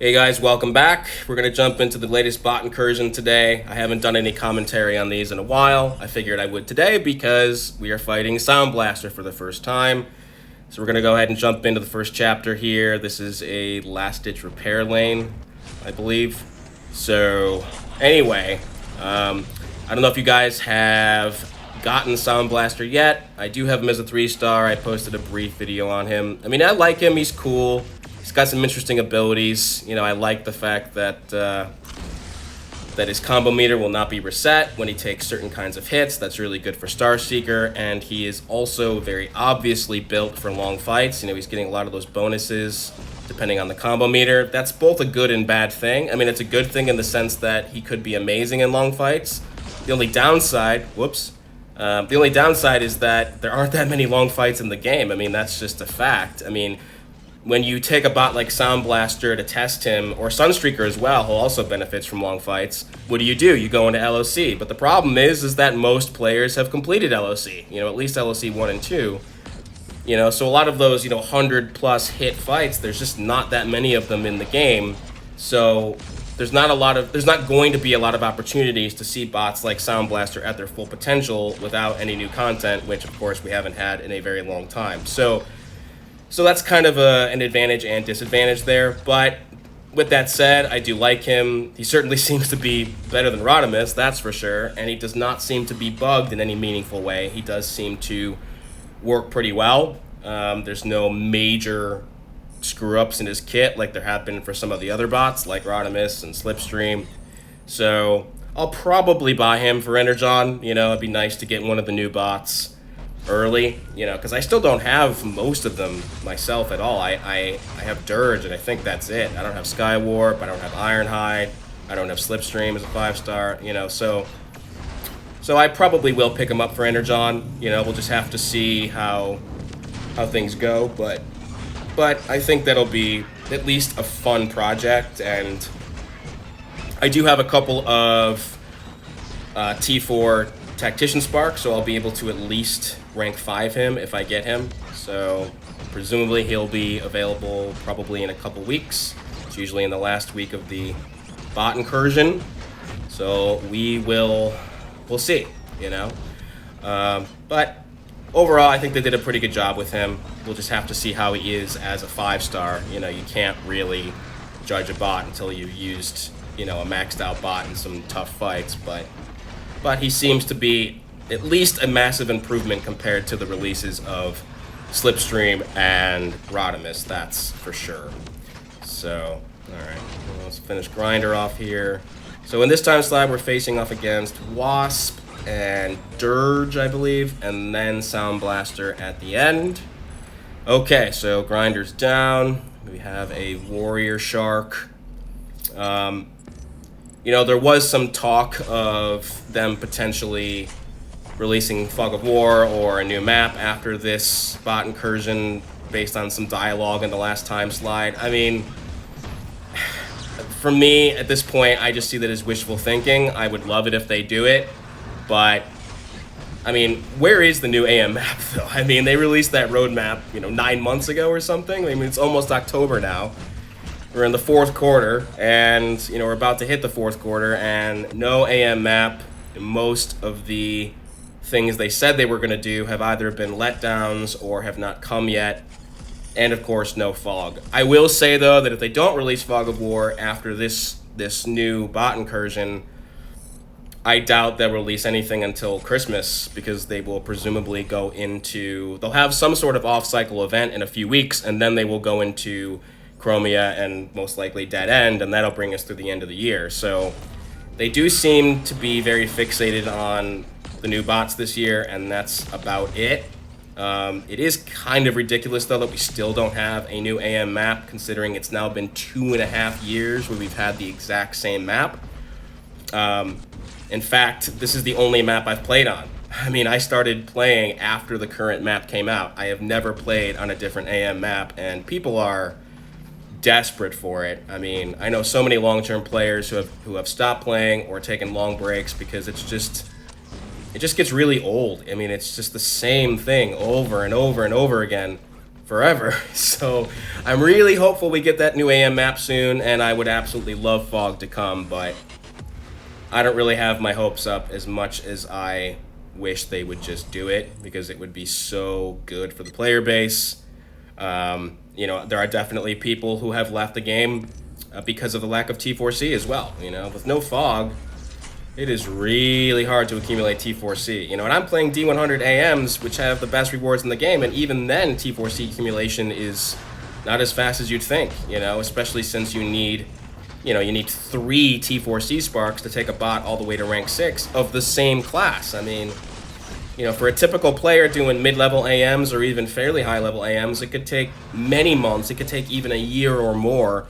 Hey guys, welcome back. We're going to jump into the latest bot incursion today. I haven't done any commentary on these in a while. I figured I would today because we are fighting Soundblaster for the first time. So we're going to go ahead and jump into the first chapter here. This is a last-ditch repair lane, I believe. So anyway, I don't know if you guys have gotten Soundblaster yet. I do have him as a 3-star. I posted a brief video on him. I mean, I like him. He's cool. He's got some interesting abilities. You know, I like the fact that that his combo meter will not be reset when he takes certain kinds of hits. That's really good for Starseeker, and he is also very obviously built for long fights. You know, he's getting a lot of those bonuses depending on the combo meter. That's both a good and bad thing. I mean, it's a good thing in the sense that he could be amazing in long fights. The only downside, the only downside is that there aren't that many long fights in the game. I mean, that's just a fact. I mean, when you take a bot like Soundblaster to test him, or Sunstreaker as well, who also benefits from long fights, what do? You go into LOC. But the problem is that most players have completed LOC, you know, at least LOC 1 and 2. You know, so a lot of those, 100+ hit fights, there's just not that many of them in the game. So there's not going to be a lot of opportunities to see bots like Soundblaster at their full potential without any new content, which of course we haven't had in a very long time. So that's kind of an advantage and disadvantage there. But with that said, I do like him. He certainly seems to be better than Rodimus, that's for sure. And he does not seem to be bugged in any meaningful way. He does seem to work pretty well. There's no major screw-ups in his kit like there have been for some of the other bots like Rodimus and Slipstream. So I'll probably buy him for Energon. You know, it'd be nice to get one of the new bots early, because I still don't have most of them myself at all. I have Dirge, and I think that's it. I don't have Skywarp, I don't have Ironhide, I don't have Slipstream as a 5-star, so I probably will pick him up for Energon. We'll just have to see how things go, but I think that'll be at least a fun project, and I do have a couple of T4 Tactician Spark, so I'll be able to at least rank 5 him if I get him. So presumably he'll be available probably in a couple weeks. It's usually in the last week of the bot incursion. So we'll see, But overall, I think they did a pretty good job with him. We'll just have to see how he is as a 5-star. You can't really judge a bot until you've used, a maxed out bot in some tough fights, but he seems to be at least a massive improvement compared to the releases of Slipstream and Rodimus, that's for sure. So, alright, let's finish Grinder off here. So in this time slot, we're facing off against Wasp and Dirge, I believe, and then Soundblaster at the end. Okay, so Grinder's down. We have a Warrior Shark. There was some talk of them potentially releasing Fog of War or a new map after this bot incursion based on some dialogue in the last time slide. I mean, for me, at this point, I just see that as wishful thinking. I would love it if they do it, but I mean, where is the new AM map, though? I mean, they released that roadmap, 9 months ago or something. I mean, it's almost October now. We're in the 4th quarter, and, we're about to hit the 4th quarter, and no AM map. Most of the things they said they were going to do have either been letdowns or have not come yet, and, of course, no fog. I will say, though, that if they don't release Fog of War after this new bot incursion, I doubt they'll release anything until Christmas, because they will presumably go into... They'll have some sort of off-cycle event in a few weeks, and then they will go into Chromia and most likely Dead End, and that'll bring us through the end of the year. So they do seem to be very fixated on the new bots this year, and that's about it. It is kind of ridiculous, though, that we still don't have a new AM map, considering it's now been 2.5 years where we've had the exact same map. In fact, this is the only map I've played on. I mean, I started playing after the current map came out. I have never played on a different AM map, and people are desperate for it. I mean, I know so many long-term players who have stopped playing or taken long breaks because it just gets really old. I mean, it's just the same thing over and over and over again forever. So I'm really hopeful we get that new AM map soon, and I would absolutely love fog to come, but I don't really have my hopes up as much as I wish they would just do it, because it would be so good for the player base. You know, there are definitely people who have left the game because of the lack of T4C as well. You know, with no fog, it is really hard to accumulate T4C. You know, and I'm playing D100 AMs, which have the best rewards in the game, and even then T4C accumulation is not as fast as you'd think, you know, especially since you need 3 T4C sparks to take a bot all the way to rank 6 of the same class. I mean, you know, for a typical player doing mid-level AMs or even fairly high-level AMs, it could take many months, it could take even a year or more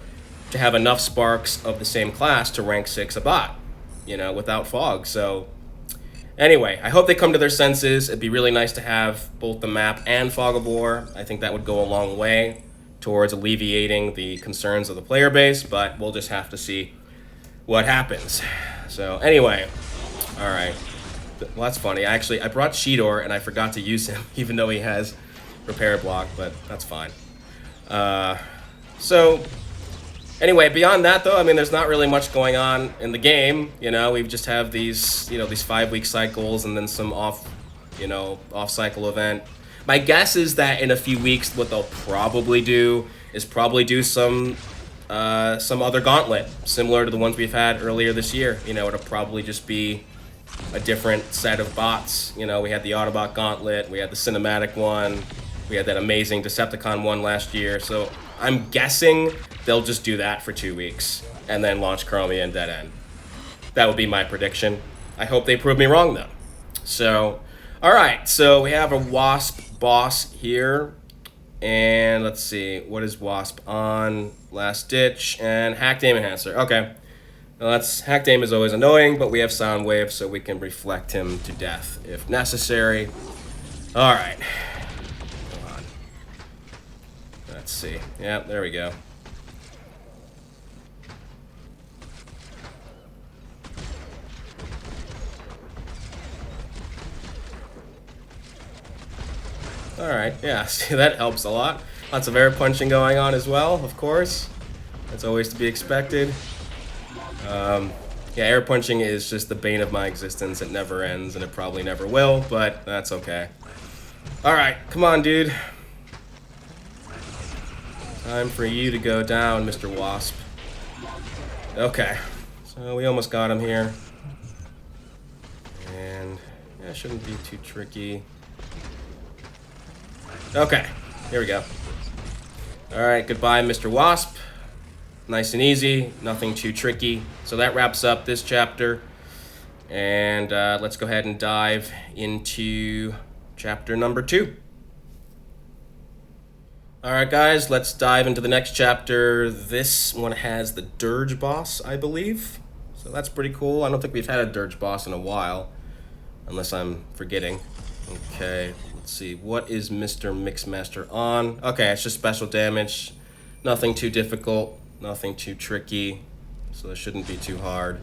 to have enough sparks of the same class to rank 6 a bot, you know, without fog. So anyway, I hope they come to their senses. It'd be really nice to have both the map and Fog of War. I think that would go a long way towards alleviating the concerns of the player base, but we'll just have to see what happens. So anyway, all right. Well, that's funny. I brought Shidor and I forgot to use him, even though he has repair block, but that's fine. So anyway, beyond that though, I mean, there's not really much going on in the game. You know, we just have these, you know, these 5-week cycles and then some off cycle event. My guess is that in a few weeks, what they'll probably do is some other gauntlet similar to the ones we've had earlier this year. You know, it'll probably just be a different set of bots. You know, we had the Autobot Gauntlet, we had the cinematic one, we had that amazing Decepticon one last year. So I'm guessing they'll just do that for 2 weeks and then launch Chromia and Dead End. That would be my prediction. I hope they prove me wrong though. So, all right, so we have a Wasp boss here. And let's see, what is Wasp on? Last Ditch and Hacked Aim Enhancer. Okay. Well, Hacked Aim is always annoying, but we have Sound Wave, so we can reflect him to death if necessary. All right. Come on. Let's see. Yeah, there we go. All right. Yeah, see, that helps a lot. Lots of air punching going on as well, of course. That's always to be expected. Yeah, air punching is just the bane of my existence. It never ends, and it probably never will, but that's okay. All right, come on, dude. Time for you to go down, Mr. Wasp. Okay, so we almost got him here. And yeah, it shouldn't be too tricky. Okay, here we go. All right, goodbye, Mr. Wasp. Nice and easy, nothing too tricky. So that wraps up this chapter. And let's go ahead and dive into chapter number 2. All right, guys, let's dive into the next chapter. This one has the Dirge boss, I believe. So that's pretty cool. I don't think we've had a Dirge boss in a while, unless I'm forgetting. Okay, let's see. What is Mr. Mixmaster on? Okay, it's just special damage. Nothing too difficult. Nothing too tricky, so it shouldn't be too hard.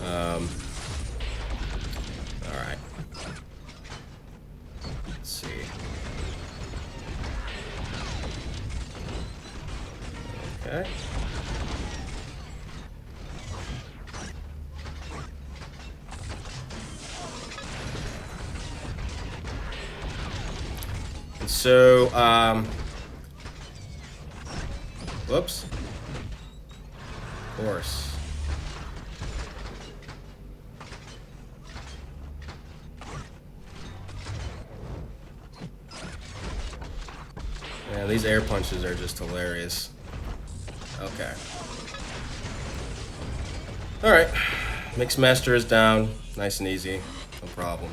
All right. Let's see. Okay. And so, whoops. Of course. Man, these air punches are just hilarious. Okay. Alright. Mixmaster is down. Nice and easy. No problem.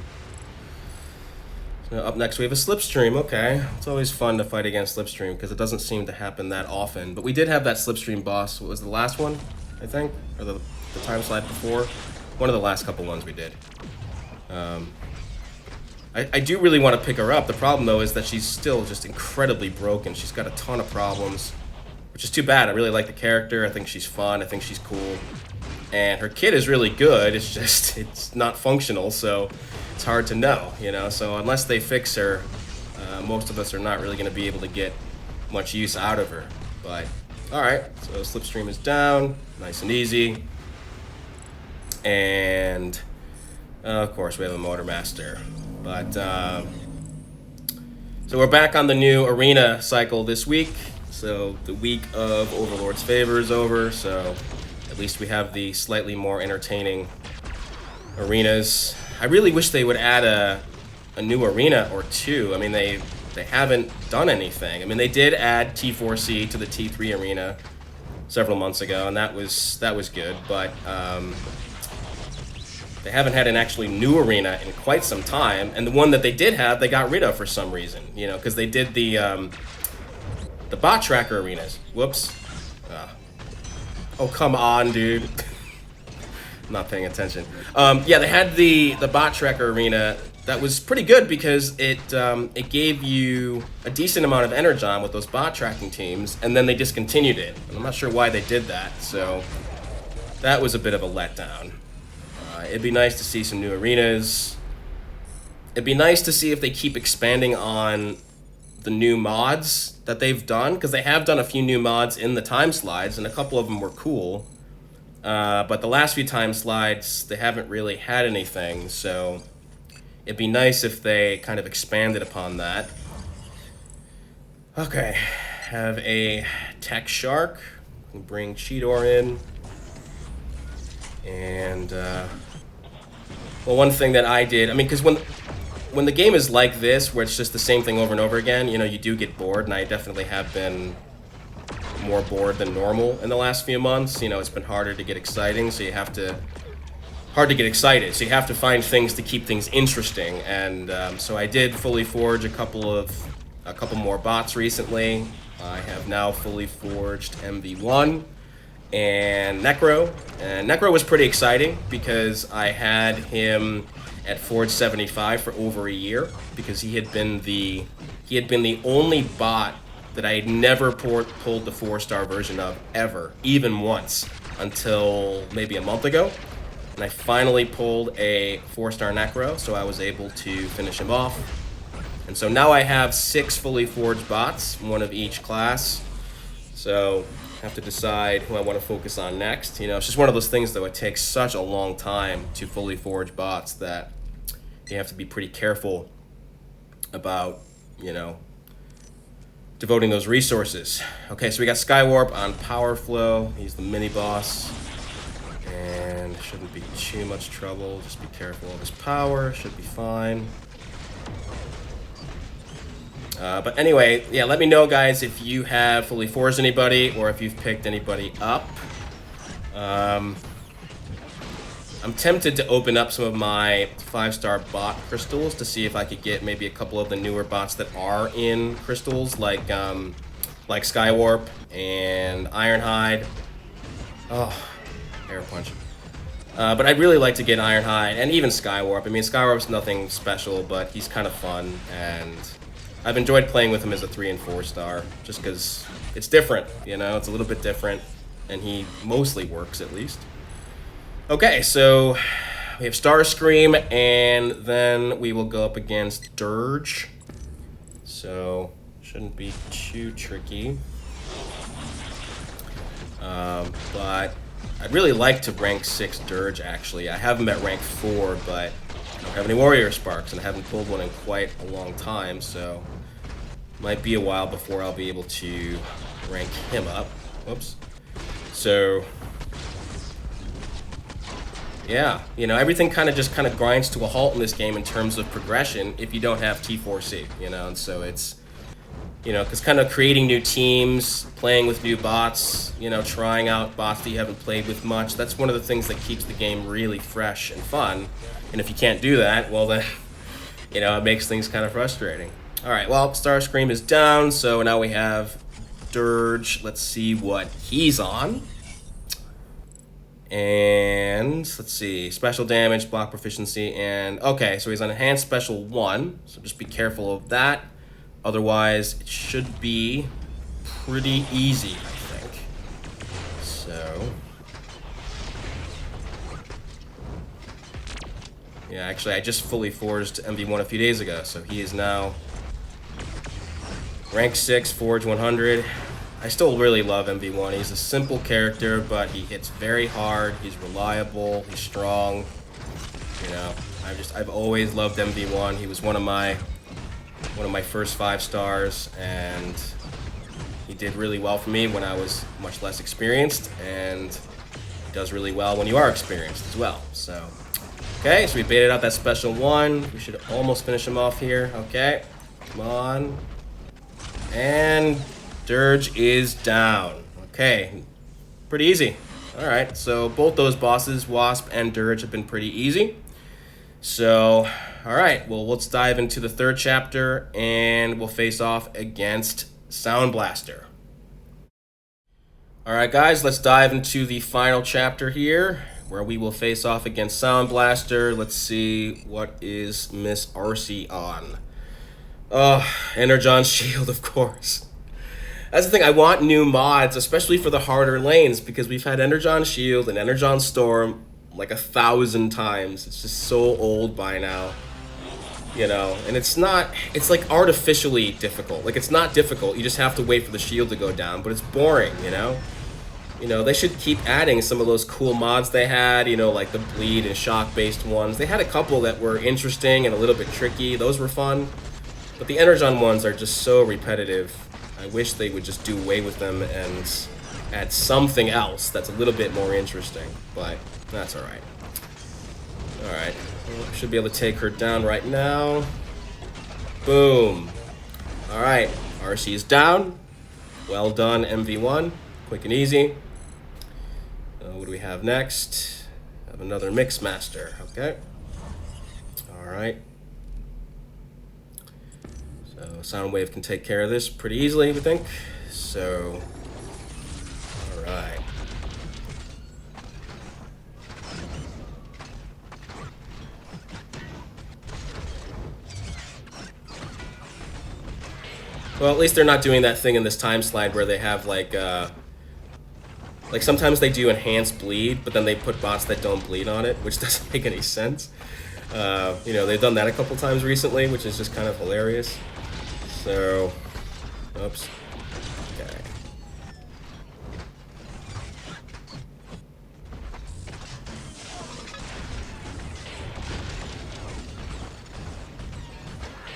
So up next we have a Slipstream. Okay. It's always fun to fight against Slipstream because it doesn't seem to happen that often. But we did have that Slipstream boss. What was the last one, I think? Or the time slide before? One of the last couple ones we did. I do really want to pick her up. The problem, though, is that she's still just incredibly broken. She's got a ton of problems, which is too bad. I really like the character. I think she's fun. I think she's cool. And her kit is really good. It's just, it's not functional, so it's hard to know, you know? So unless they fix her, Most of us are not really going to be able to get much use out of her. But, alright, so Slipstream is down, nice and easy. And, of course, we have a Motormaster. But, so we're back on the new arena cycle this week. So the week of Overlord's Favor is over, so at least we have the slightly more entertaining arenas. I really wish they would add a new arena or two. I mean, they haven't done anything. I mean, they did add T4C to the T3 arena several months ago, and that was good, but they haven't had an actually new arena in quite some time, and the one that they did have, they got rid of for some reason, you know, because they did the bot tracker arenas. Whoops. Oh, come on, dude. I'm not paying attention. Yeah, they had the bot tracker arena. That was pretty good because it gave you a decent amount of energon with those bot tracking teams, and then they discontinued it. And I'm not sure why they did that, so that was a bit of a letdown. It'd be nice to see some new arenas. It'd be nice to see if they keep expanding on the new mods that they've done, because they have done a few new mods in the time slides, and a couple of them were cool. But the last few time slides, they haven't really had anything, so it'd be nice if they kind of expanded upon that. Okay, have a Tech Shark. Bring Cheetor in. And, well, one thing that I did, I mean, because when the game is like this, where it's just the same thing over and over again, you know, you do get bored, and I definitely have been more bored than normal in the last few months. You know, it's been harder to get exciting, so you have to... hard to get excited, so you have to find things to keep things interesting, and so I did fully forge a couple more bots recently. I have now fully forged MV1 and Necro, and Necro was pretty exciting because I had him at Forge 75 for over a year, because he had been the only bot that I had never pulled the 4-star version of ever, even once, until maybe a month ago. And I finally pulled a 4-star Necro, so I was able to finish him off. And so now I have 6 fully forged bots, one of each class. So I have to decide who I want to focus on next. You know, it's just one of those things, though, it takes such a long time to fully forge bots that you have to be pretty careful about, you know, devoting those resources. Okay, so we got Skywarp on Power Flow. He's the mini-boss. And shouldn't be too much trouble. Just be careful of his power. Should be fine. But anyway, yeah, let me know, guys, if you have fully forged anybody or if you've picked anybody up. I'm tempted to open up some of my 5-star bot crystals to see if I could get maybe a couple of the newer bots that are in crystals, like Skywarp and Ironhide. Oh, air punch. But I'd really like to get Ironhide and even Skywarp. I mean, Skywarp's nothing special, but he's kind of fun, and I've enjoyed playing with him as a 3 and 4-star, just because it's different, you know, it's a little bit different, and he mostly works at least. Okay, so we have Starscream, and then we will go up against Dirge. So, shouldn't be too tricky. But I'd really like to rank 6 Dirge, actually. I have him at rank 4, but I don't have any Warrior Sparks, and I haven't pulled one in quite a long time, so might be a while before I'll be able to rank him up. Whoops. So, yeah, you know, everything kind of grinds to a halt in this game in terms of progression if you don't have T4C, you know, and so it's, you know, because kind of creating new teams, playing with new bots, you know, trying out bots that you haven't played with much, that's one of the things that keeps the game really fresh and fun. And if you can't do that, well then, you know, it makes things kind of frustrating. Alright, well, Starscream is down, so now we have Dirge. Let's see what he's on. And, let's see, special damage, block proficiency, and, okay, so he's on Enhanced Special 1, so just be careful of that. Otherwise, it should be pretty easy, I think. So, yeah, actually, I just fully forged MV1 a few days ago, so he is now Rank 6, Forge 100. I still really love MV1. He's a simple character, but he hits very hard. He's reliable. He's strong. You know, I've always loved MV1. He was one of my first 5 stars, and he did really well for me when I was much less experienced, and he does really well when you are experienced as well. So, okay, so we baited out that special 1. We should almost finish him off here. Okay, come on. And Dirge is down. Okay, pretty easy. All right, so both those bosses, Wasp and Dirge, have been pretty easy. So, all right, well, let's dive into the 3rd chapter, and we'll face off against Soundblaster. All right, guys, let's dive into the final chapter here, where we will face off against Soundblaster. Let's see, what is Miss Arcee on? Energon's Shield, of course. That's the thing, I want new mods, especially for the harder lanes, because we've had Energon's Shield and Energon's Storm like 1,000 times. It's just so old by now, you know, and it's like artificially difficult. Like, it's not difficult, you just have to wait for the shield to go down, but it's boring, you know? You know, they should keep adding some of those cool mods they had, you know, like the bleed and shock-based ones. They had a couple that were interesting and a little bit tricky. Those were fun. But the Energon ones are just so repetitive. I wish they would just do away with them and add something else that's a little bit more interesting. But that's alright. Alright. Well, should be able to take her down right now. Boom. Alright. Arcee is down. Well done, MV1. Quick and easy. What do we have next? Have another Mixmaster. Okay. Alright. Soundwave can take care of this pretty easily, we think. So, alright. Well, at least they're not doing that thing in this time slide where they have like sometimes they do enhanced bleed, but then they put bots that don't bleed on it, which doesn't make any sense. You know, they've done that a couple times recently, which is just kind of hilarious. So, oops. Okay.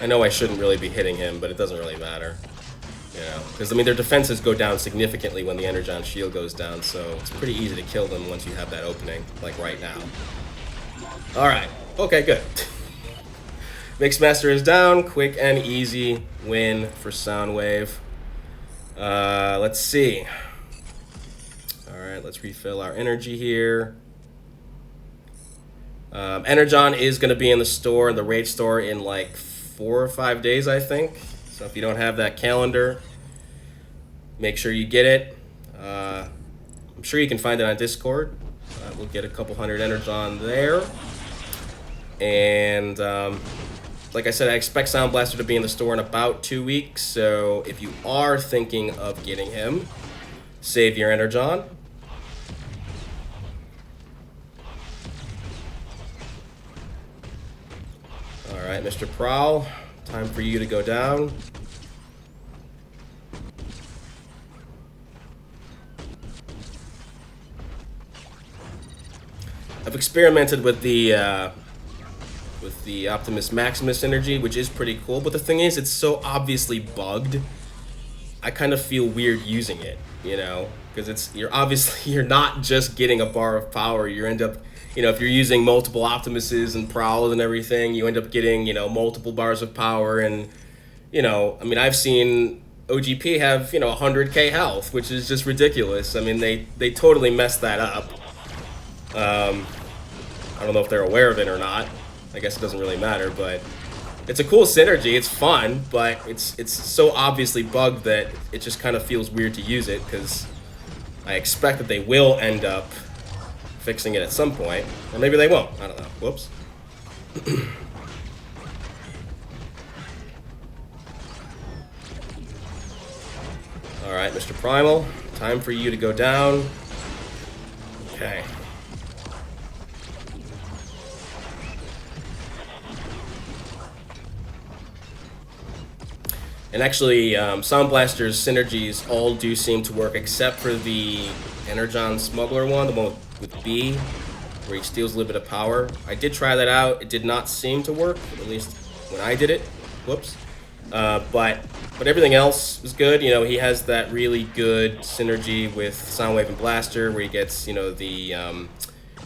I know I shouldn't really be hitting him, but it doesn't really matter. You know, because, I mean, their defenses go down significantly when the Energon shield goes down, so it's pretty easy to kill them once you have that opening, like right now. Alright. Okay, good. Mixmaster is down. Quick and easy win for Soundwave. Let's see. Alright, let's refill our energy here. Energon is going to be in the store, the raid store, in like 4 or 5 days, I think. So if you don't have that calendar, make sure you get it. I'm sure you can find it on Discord. We'll get a couple hundred Energon there. And like I said, I expect Soundblaster to be in the store in about 2 weeks. So if you are thinking of getting him, save your Energon. Alright, Mr. Prowl, time for you to go down. I've experimented with the Optimus Maximus energy, which is pretty cool, but the thing is, it's so obviously bugged. I kind of feel weird using it, you know, because you're not just getting a bar of power. You end up, you know, if you're using multiple Optimuses and Prowls and everything, you end up getting, you know, multiple bars of power. And, you know, I mean, I've seen OGP have, you know, 100k health, which is just ridiculous. I mean, they totally messed that up. I don't know if they're aware of it or not. I guess it doesn't really matter, but it's a cool synergy. It's fun, but it's so obviously bugged that it just kind of feels weird to use it, because I expect that they will end up fixing it at some point, or maybe they won't. I don't know. Whoops. All right, Mr. Primal, time for you to go down. Okay. And actually, Soundblaster's synergies all do seem to work except for the Energon Smuggler one, the one with B, where he steals a little bit of power. I did try that out. It did not seem to work, at least when I did it. Whoops. But everything else was good. You know, he has that really good synergy with Soundwave and Blaster, where he gets, you know, the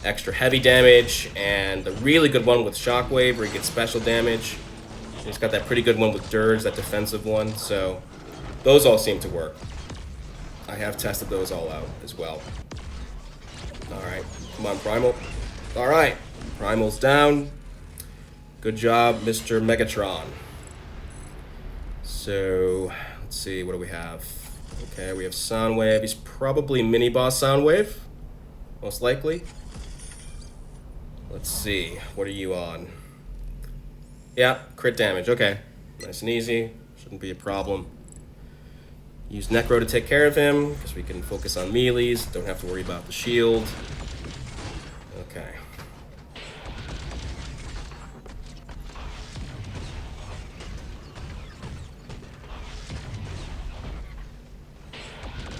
extra heavy damage, and the really good one with Shockwave, where he gets special damage. He's got that pretty good one with Dirge, that defensive one. So those all seem to work. I have tested those all out as well. All right, come on, Primal. All right, Primal's down. Good job, Mr. Megatron. So let's see, what do we have? Okay, we have Soundwave. He's probably mini boss Soundwave, most likely. Let's see, what are you on? Yeah, crit damage, okay. Nice and easy, shouldn't be a problem. Use Necro to take care of him, because we can focus on melees, don't have to worry about the shield. Okay.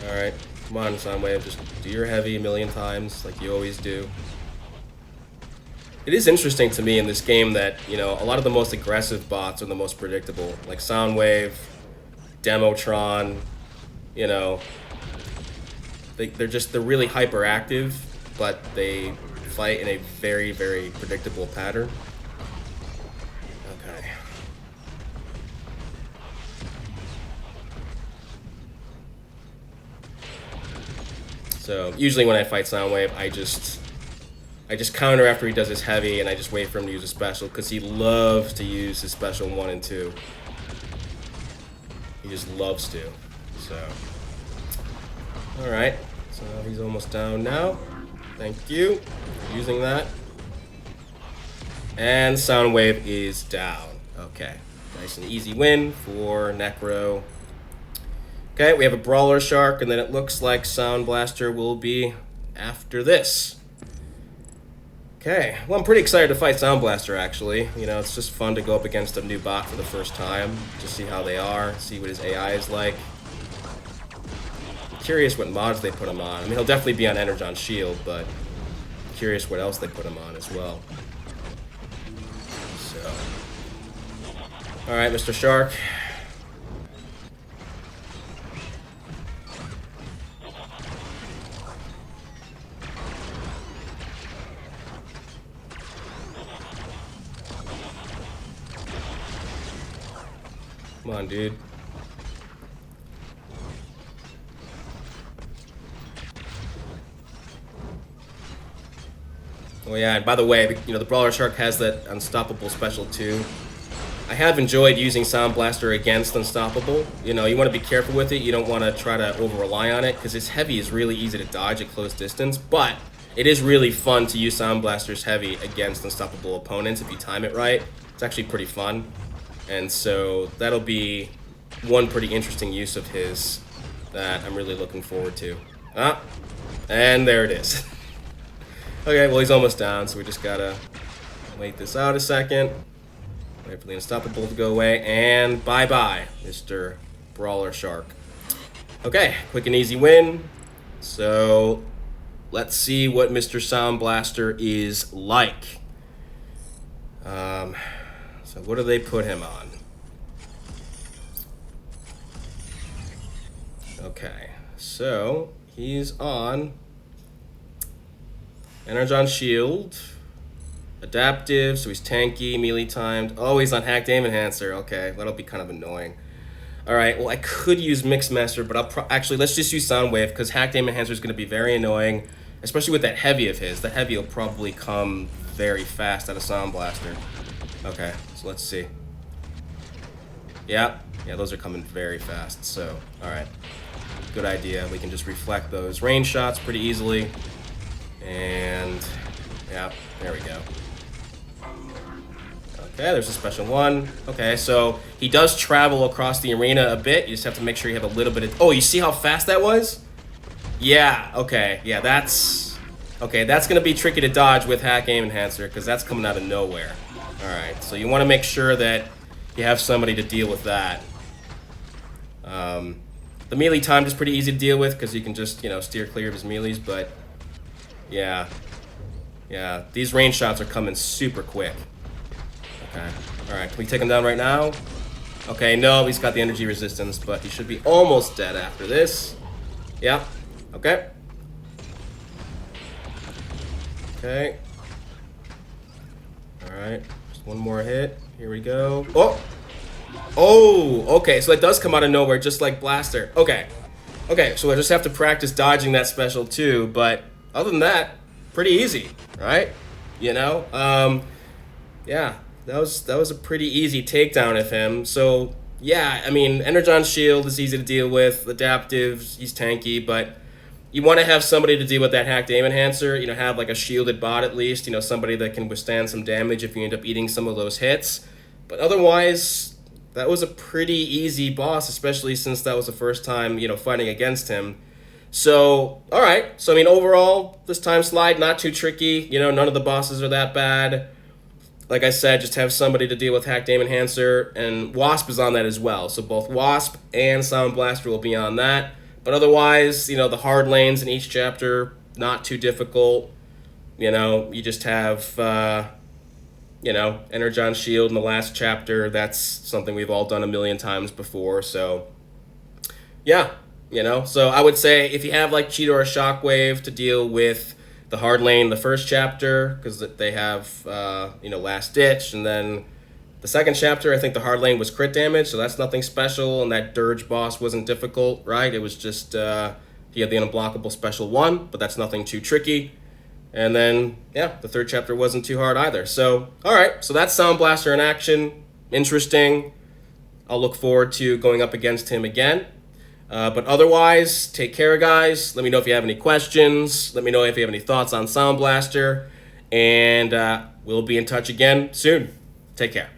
Alright, come on, Soundwave, just do your heavy a million times, like you always do. It is interesting to me in this game that, you know, a lot of the most aggressive bots are the most predictable. Like Soundwave, Demotron, you know. They're really hyperactive, but they fight in a very, very predictable pattern. Okay. So usually when I fight Soundwave, I just counter after he does his heavy, and I just wait for him to use a special, because he loves to use his special 1 and 2. He just loves to. So, alright. So he's almost down now. Thank you for using that. And Soundwave is down. Okay. Nice and easy win for Necro. Okay, we have a Brawler Shark, and then it looks like Soundblaster will be after this. Okay, well, I'm pretty excited to fight Soundblaster, actually. You know, it's just fun to go up against a new bot for the first time, just see how they are, see what his AI is like. Curious what mods they put him on. I mean, he'll definitely be on Energon Shield, but curious what else they put him on as well. So, alright, Mr. Shark. Come on, dude. Oh yeah, and by the way, you know, the Brawler Shark has that Unstoppable special too. I have enjoyed using Soundblaster against Unstoppable. You know, you want to be careful with it. You don't want to try to over-rely on it, because his heavy is really easy to dodge at close distance, but it is really fun to use Soundblaster's heavy against Unstoppable opponents if you time it right. It's actually pretty fun. And so that'll be one pretty interesting use of his that I'm really looking forward to. Ah, and there it is. Okay, well, he's almost down, so we just gotta wait this out a second. Wait for the Unstoppable to go away, and bye-bye, Mr. Brawler Shark. Okay, quick and easy win. So let's see what Mr. Soundblaster is like. So what do they put him on? Okay, so he's on Energon Shield, Adaptive, so he's tanky, melee timed. Oh, he's on Hacked Aim Enhancer. Okay, that'll be kind of annoying. Alright, well, I could use Mixmaster, but actually, let's just use Soundwave, because Hacked Aim Enhancer is going to be very annoying, especially with that heavy of his. The heavy will probably come very fast out of Soundblaster. Okay, so let's see. Yeah, those are coming very fast, so, alright. Good idea. We can just reflect those range shots pretty easily. And, yeah, there we go. Okay, there's a special one. Okay, so he does travel across the arena a bit. You just have to make sure you have a little bit of... Oh, you see how fast that was? Yeah, okay. Yeah, that's... Okay, that's going to be tricky to dodge with Hack Aim Enhancer, because that's coming out of nowhere. Alright, so you want to make sure that you have somebody to deal with that. The melee time is pretty easy to deal with because you can just, steer clear of his melees, but yeah. Yeah, these range shots are coming super quick. Okay, alright, can we take him down right now? Okay, no, he's got the energy resistance, but he should be almost dead after this. Yeah, okay. Okay. Alright, just one more hit. Here we go. Oh! Oh, okay, so that does come out of nowhere, just like Blaster. Okay. Okay, so I just have to practice dodging that special too, but other than that, pretty easy, right? Yeah, that was a pretty easy takedown of him. So, yeah, I mean, Energon's shield is easy to deal with. Adaptive, he's tanky, but you want to have somebody to deal with that hacked aim enhancer. Have like a shielded bot at least. Somebody that can withstand some damage if you end up eating some of those hits. But otherwise, that was a pretty easy boss, especially since that was the first time, fighting against him. So, alright. So, I mean, overall, this time slide, not too tricky. None of the bosses are that bad. Like I said, just have somebody to deal with hacked aim enhancer, and Wasp is on that as well. So both Wasp and Soundblaster will be on that. But otherwise, the hard lanes in each chapter, not too difficult. You just have, Energon's shield in the last chapter. That's something we've all done a million times before. So, yeah, So I would say if you have like Cheetor or Shockwave to deal with the hard lane in the first chapter, because they have, Last Ditch, and then the second chapter, I think the hard lane was crit damage, so that's nothing special, and that Dirge boss wasn't difficult, right? It was just, he had the unblockable special 1, but that's nothing too tricky. And then, yeah, the third chapter wasn't too hard either. So, alright, so that's Soundblaster in action. Interesting. I'll look forward to going up against him again. But otherwise, take care, guys. Let me know if you have any questions. Let me know if you have any thoughts on Soundblaster. And we'll be in touch again soon. Take care.